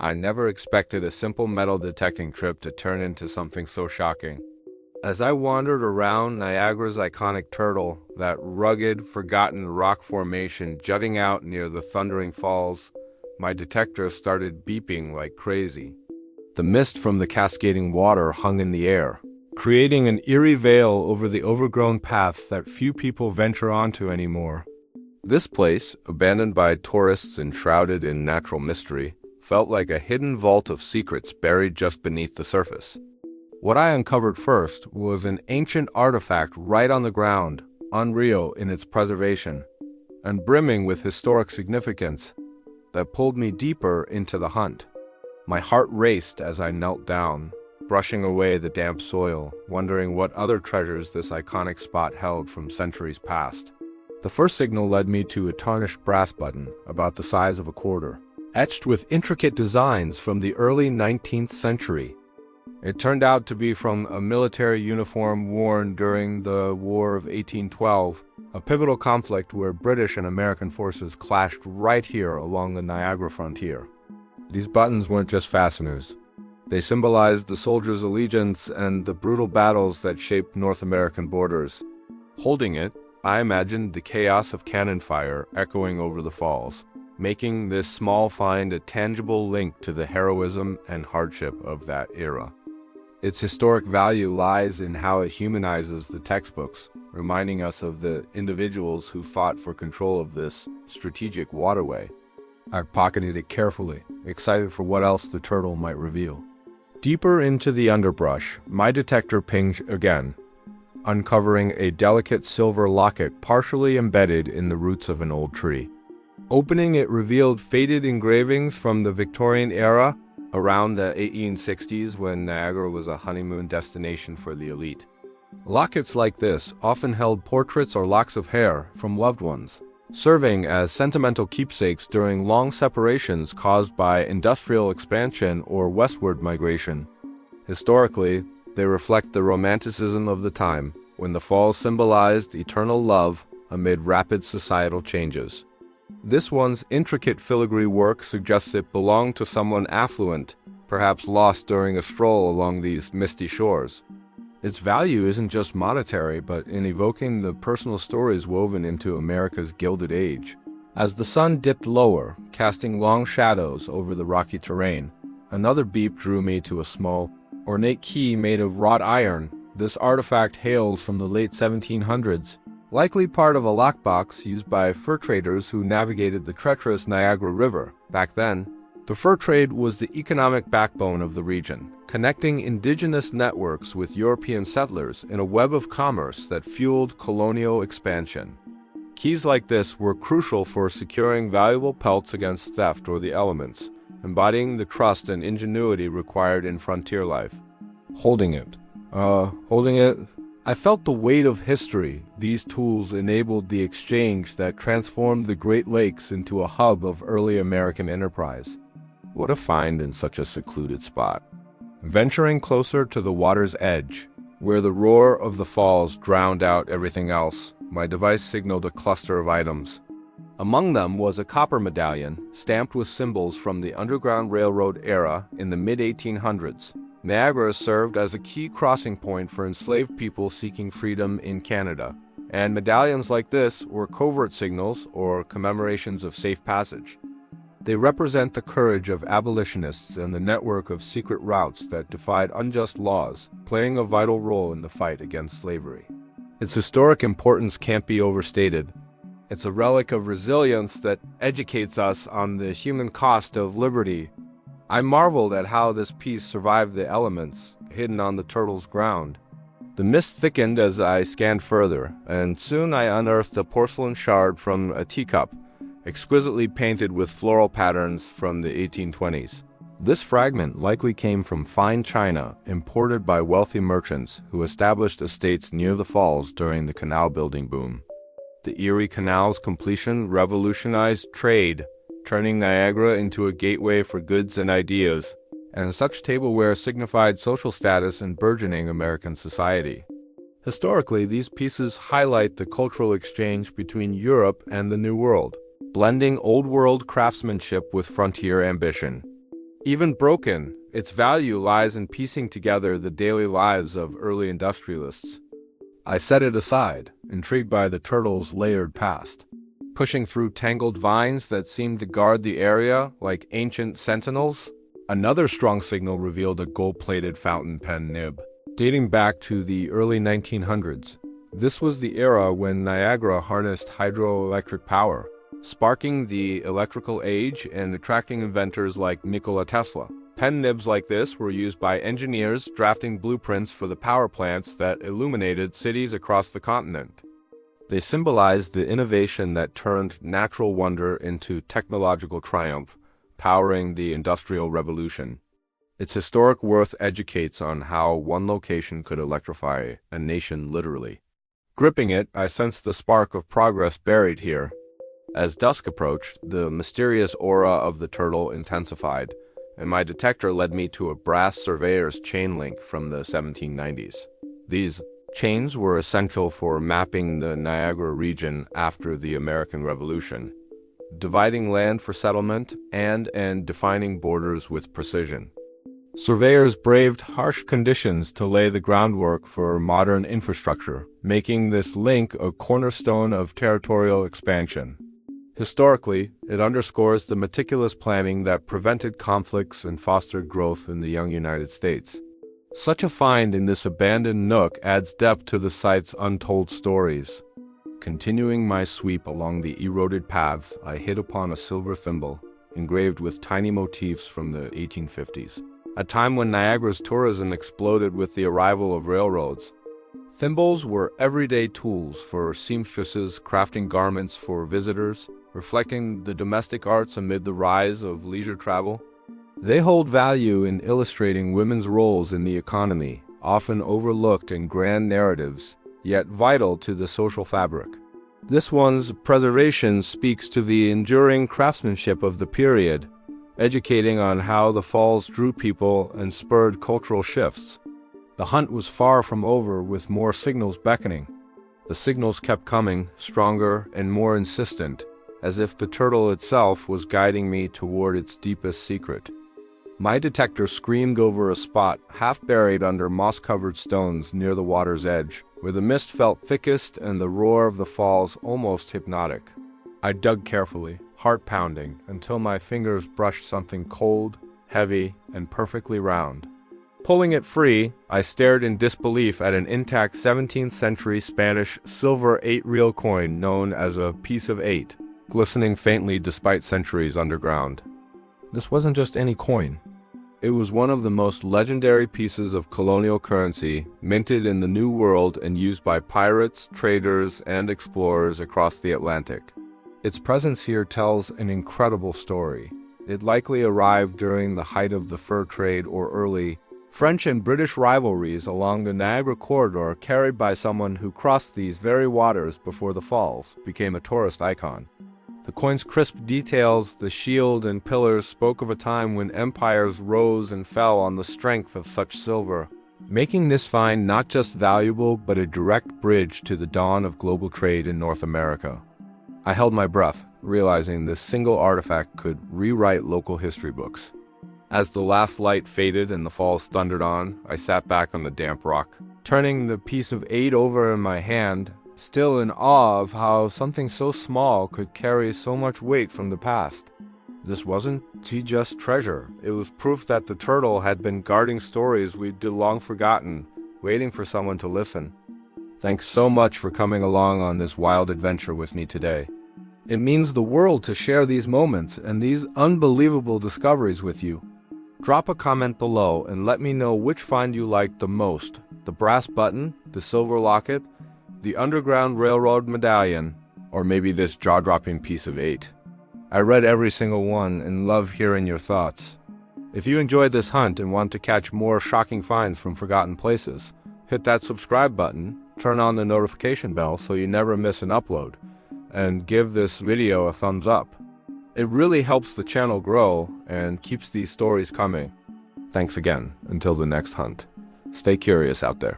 I never expected a simple metal detecting trip to turn into something so shocking. As I wandered around Niagara's iconic turtle, that rugged, forgotten rock formation jutting out near the thundering falls, my detector started beeping like crazy. The mist from the cascading water hung in the air, creating an eerie veil over the overgrown paths that few people venture onto anymore. This place, abandoned by tourists and shrouded in natural mystery, felt like a hidden vault of secrets buried just beneath the surface. What I uncovered first was an ancient artifact right on the ground, unreal in its preservation, and brimming with historic significance that pulled me deeper into the hunt. My heart raced as I knelt down, brushing away the damp soil, wondering what other treasures this iconic spot held from centuries past. The first signal led me to a tarnished brass button about the size of a quarter, etched with intricate designs from the early 19th century. It turned out to be from a military uniform worn during the War of 1812, a pivotal conflict where British and American forces clashed right here along the Niagara frontier. These buttons weren't just fasteners. They symbolized the soldiers' allegiance and the brutal battles that shaped North American borders. Holding it, I imagined the chaos of cannon fire echoing over the falls, making this small find a tangible link to the heroism and hardship of that era. Its historic value lies in how it humanizes the textbooks, reminding us of the individuals who fought for control of this strategic waterway. I pocketed it carefully, excited for what else the turtle might reveal. Deeper into the underbrush, my detector pinged again, uncovering a delicate silver locket partially embedded in the roots of an old tree. Opening it revealed faded engravings from the Victorian era, around the 1860s when Niagara was a honeymoon destination for the elite. Lockets like this often held portraits or locks of hair from loved ones, serving as sentimental keepsakes during long separations caused by industrial expansion or westward migration. Historically, they reflect the romanticism of the time, when the falls symbolized eternal love amid rapid societal changes. This one's intricate filigree work suggests it belonged to someone affluent, perhaps lost during a stroll along these misty shores. Its value isn't just monetary, but in evoking the personal stories woven into America's Gilded Age. As the sun dipped lower, casting long shadows over the rocky terrain, another beep drew me to a small, ornate key made of wrought iron. This artifact hails from the late 1700s, likely part of a lockbox used by fur traders who navigated the treacherous Niagara River. Back then, the fur trade was the economic backbone of the region, connecting indigenous networks with European settlers in a web of commerce that fueled colonial expansion. Keys like this were crucial for securing valuable pelts against theft or the elements, embodying the trust and ingenuity required in frontier life. Holding it, I felt the weight of history. These tools enabled the exchange that transformed the Great Lakes into a hub of early American enterprise. What a find in such a secluded spot. Venturing closer to the water's edge, where the roar of the falls drowned out everything else, my device signaled a cluster of items. Among them was a copper medallion, stamped with symbols from the Underground Railroad era in the mid-1800s. Niagara served as a key crossing point for enslaved people seeking freedom in Canada, and medallions like this were covert signals or commemorations of safe passage. They represent the courage of abolitionists and the network of secret routes that defied unjust laws, playing a vital role in the fight against slavery. Its historic importance can't be overstated. It's a relic of resilience that educates us on the human cost of liberty. I marveled at how this piece survived the elements, hidden on the turtle's ground. The mist thickened as I scanned further, and soon I unearthed a porcelain shard from a teacup, exquisitely painted with floral patterns from the 1820s. This fragment likely came from fine china imported by wealthy merchants who established estates near the falls during the canal building boom. The Erie Canal's completion revolutionized trade, turning Niagara into a gateway for goods and ideas, and such tableware signified social status in burgeoning American society. Historically, these pieces highlight the cultural exchange between Europe and the New World, blending Old World craftsmanship with frontier ambition. Even broken, its value lies in piecing together the daily lives of early industrialists. I set it aside, intrigued by the turtle's layered past. Pushing through tangled vines that seemed to guard the area like ancient sentinels, another strong signal revealed a gold-plated fountain pen nib. Dating back to the early 1900s, this was the era when Niagara harnessed hydroelectric power, sparking the electrical age and attracting inventors like Nikola Tesla. Pen nibs like this were used by engineers drafting blueprints for the power plants that illuminated cities across the continent. They symbolized the innovation that turned natural wonder into technological triumph, powering the Industrial Revolution. Its historic worth educates on how one location could electrify a nation literally. Gripping it, I sensed the spark of progress buried here. As dusk approached, the mysterious aura of the turtle intensified, and my detector led me to a brass surveyor's chain link from the 1790s. These chains were essential for mapping the Niagara region after the American Revolution, dividing land for settlement and defining borders with precision. Surveyors braved harsh conditions to lay the groundwork for modern infrastructure, making this link a cornerstone of territorial expansion. Historically, it underscores the meticulous planning that prevented conflicts and fostered growth in the young United States. Such a find in this abandoned nook adds depth to the site's untold stories. Continuing my sweep along the eroded paths, I hit upon a silver thimble, engraved with tiny motifs from the 1850s, a time when Niagara's tourism exploded with the arrival of railroads. Thimbles were everyday tools for seamstresses crafting garments for visitors, reflecting the domestic arts amid the rise of leisure travel. They hold value in illustrating women's roles in the economy, often overlooked in grand narratives, yet vital to the social fabric. This one's preservation speaks to the enduring craftsmanship of the period, educating on how the falls drew people and spurred cultural shifts. The hunt was far from over, with more signals beckoning. The signals kept coming, stronger and more insistent, as if the turtle itself was guiding me toward its deepest secret. My detector screamed over a spot half buried under moss-covered stones near the water's edge, where the mist felt thickest and the roar of the falls almost hypnotic. I dug carefully, heart pounding, until my fingers brushed something cold, heavy, and perfectly round. Pulling it free, I stared in disbelief at an intact 17th century Spanish silver 8-real coin known as a piece of 8, glistening faintly despite centuries underground. This wasn't just any coin. It was one of the most legendary pieces of colonial currency minted in the New World and used by pirates, traders, and explorers across the Atlantic. Its presence here tells an incredible story. It likely arrived during the height of the fur trade or early French and British rivalries along the Niagara corridor, carried by someone who crossed these very waters before the falls became a tourist icon. The coin's crisp details, the shield and pillars, spoke of a time when empires rose and fell on the strength of such silver, making this find not just valuable but a direct bridge to the dawn of global trade in North America. I held my breath, realizing this single artifact could rewrite local history books. As the last light faded and the falls thundered on, I sat back on the damp rock, turning the piece of 8 over in my hand, still in awe of how something so small could carry so much weight from the past. This wasn't just treasure. It was proof that the turtle had been guarding stories we'd long forgotten, waiting for someone to listen. Thanks so much for coming along on this wild adventure with me today. It means the world to share these moments and these unbelievable discoveries with you. Drop a comment below and let me know which find you liked the most: the brass button, the silver locket, the Underground Railroad medallion, or maybe this jaw-dropping piece of 8. I read every single one and love hearing your thoughts. If you enjoyed this hunt and want to catch more shocking finds from forgotten places, hit that subscribe button, turn on the notification bell so you never miss an upload, and give this video a thumbs up. It really helps the channel grow and keeps these stories coming. Thanks again. Until the next hunt. Stay curious out there.